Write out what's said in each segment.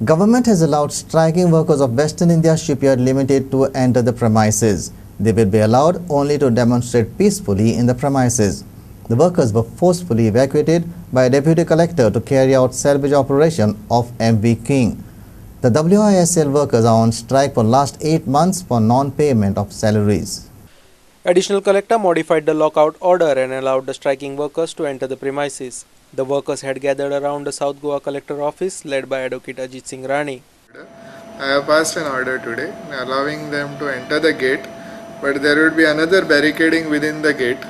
Government has allowed striking workers of Western India Shipyard Limited to enter the premises. They will be allowed only to demonstrate peacefully in the premises. The workers were forcefully evacuated by a deputy collector to carry out salvage operation of MV King. The WISL workers are on strike for last 8 months for non-payment of salaries. Additional collector modified the lockout order and allowed the striking workers to enter the premises. The workers had gathered around the South Goa collector office led by Advocate Ajit Singh Rani. I have passed an order today allowing them to enter the gate, but there would be another barricading within the gate,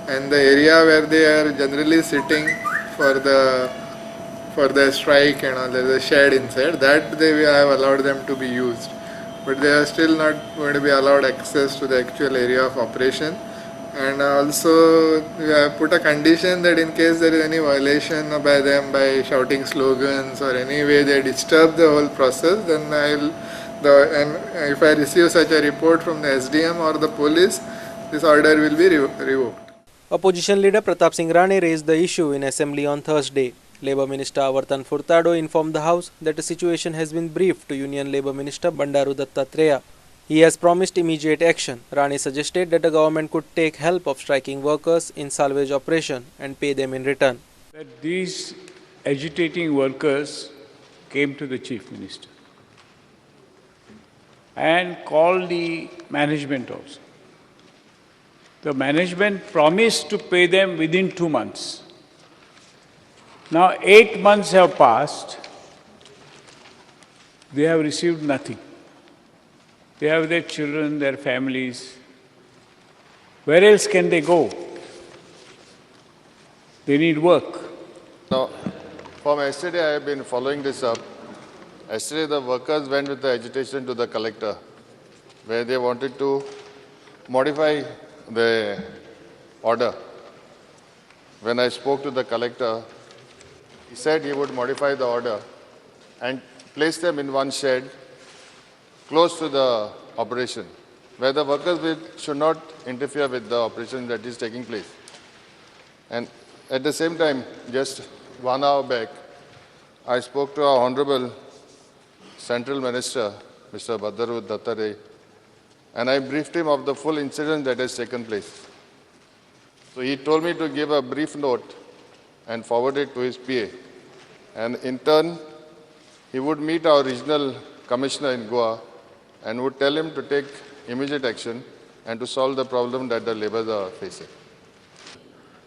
and the area where they are generally sitting for the strike and all, there is a shed inside that they have allowed them to be used, but they are still not going to be allowed access to the actual area of operation. And also we have put a condition that in case there is any violation by them by shouting slogans or any way they disturb the whole process, then if I receive such a report from the SDM or the police, this order will be revoked. Opposition leader Pratap Singh Rane raised the issue in assembly on Thursday. Labour Minister Avartan Furtado informed the House that the situation has been briefed to Union Labour Minister Bandaru Dattatreya. He has promised immediate action. Rane suggested that the government could take help of striking workers in salvage operation and pay them in return. That these agitating workers came to the Chief Minister and called the management also. The management promised to pay them within 2 months. Now 8 months have passed. They have received nothing. They have their children, their families. Where else can they go? They need work. Now, from yesterday I have been following this up. Yesterday the workers went with the agitation to the collector, where they wanted to modify the order. When I spoke to the collector, he said he would modify the order and place them in one shed close to the operation, where the workers should not interfere with the operation that is taking place. And at the same time, just 1 hour back, I spoke to our Honorable Central Minister, Mr. Bandaru Dattatreya, and I briefed him of the full incident that has taken place. So he told me to give a brief note and forward it to his PA. And in turn, he would meet our regional commissioner in Goa and would tell him to take immediate action and to solve the problem that the labourers are facing.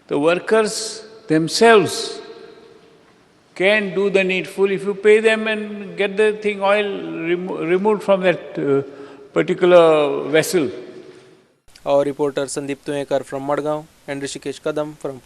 The workers themselves can do the needful if you pay them and get the thing oil removed from that particular vessel. Our reporter Sandeep Tuekar from Madgaon and Rishikesh Kadam from